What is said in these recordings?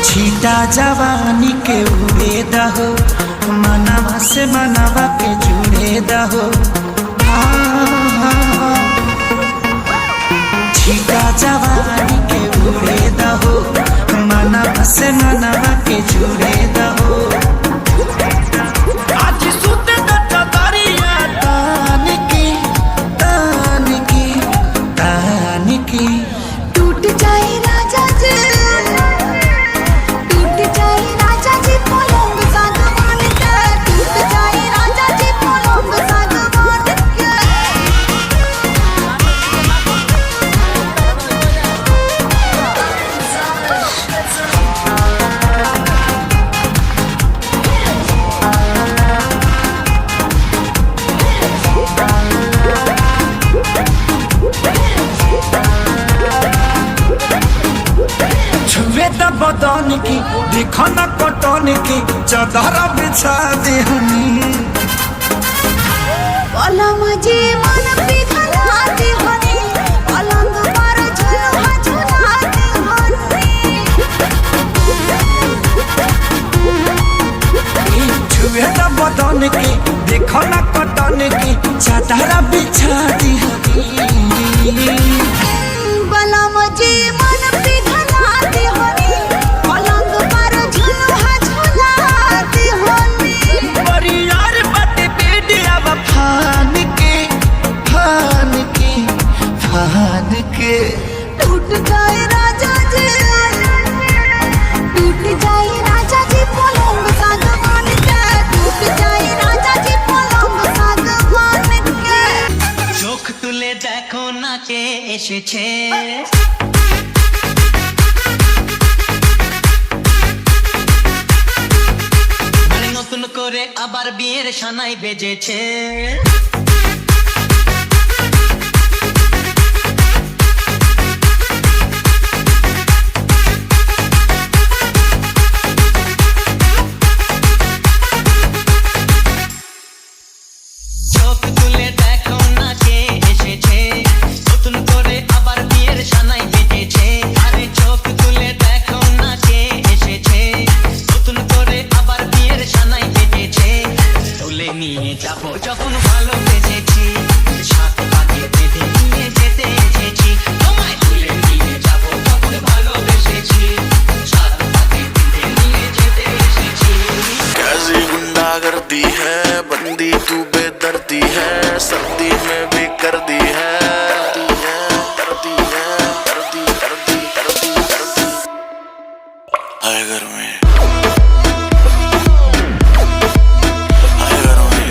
छीटा जवानी के उड़े दहो, मनवा से मनवा के जुड़े दहो। छीटा जवानी के उड़े दहो, मनवा से मनवा के जुड़े दहो। आज सुते दरिया तान की टूट जाए राजा जी, टूट जाए राजा जी पलंग सागवान के, टूट जाए राजा जी पलंग सागवान के। छुए द बदन की देखो न कटन की चादर बिछा दे हनी। पलंग जी मन पिघलाते हनी, पलंग पर झुलुआ झुलाते हनी। छुए द बदन की देखो न कटन की चादर बिछा दे हनी। पलंग जी मन पिघलाते हनी, पलंग पर झुलुआ झुलाते हनी। परियार बाटे बेडिया फान के टूट जाए राजा जी, टूट जाए राजा जी पलंग सागवान के, टूट जाए राजा जी पलंग सागवान के। চোখ তুলে দেখো না কে এসেছে, নতুন করে আবার বিয়ের সানাই বেজেছে। চোখ তুলে দেখো না কে এসেছে, নতুন করে আবার বিয়ের সানাই বেজেছে। আরে চোখ তুলে দেখো না কে এসেছে, নতুন করে আবার বিয়ের সানাই বেজেছে। তুলে নিয়ে যাবো যখন ভালোবেসেছি, সাত পাকে বেঁধে নিয়ে যেতে এসেছি। তোমায় তুলে নিয়ে যাবো যখন ভালোবেসেছি, সাত পাকে বেঁধে নিয়ে যেতে এসেছি। कैसी गुंडागर्दी है, बंदी तू बेदर्दी है, सर्दी में भी कर दी है। आए घर में, आए घर में,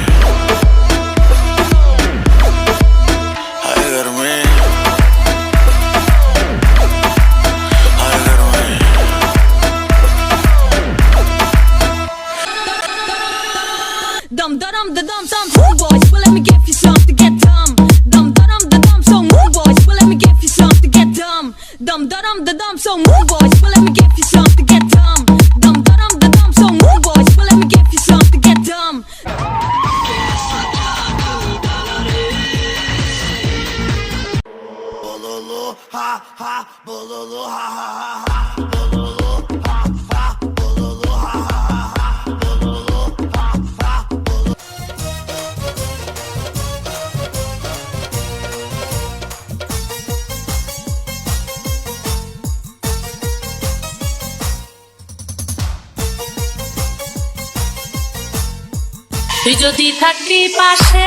आए घर में, आए घर में। Dum da dum da dum some boom boys, well let me give you some to get dumb. Dum da dum da dum so moon boys, well let me give you some to get dumb. Dum da dum da dum so moon boys, well let me give you some to get dumb. Dum da dum da dum so moon boys, well let me give you some to get dumb. Bololo ha ha, bololo ha ha ha ha, bololo ha ha, bololo ha ha ha, bololo ha ha, bololo. তুই যদি থাকবি পাশে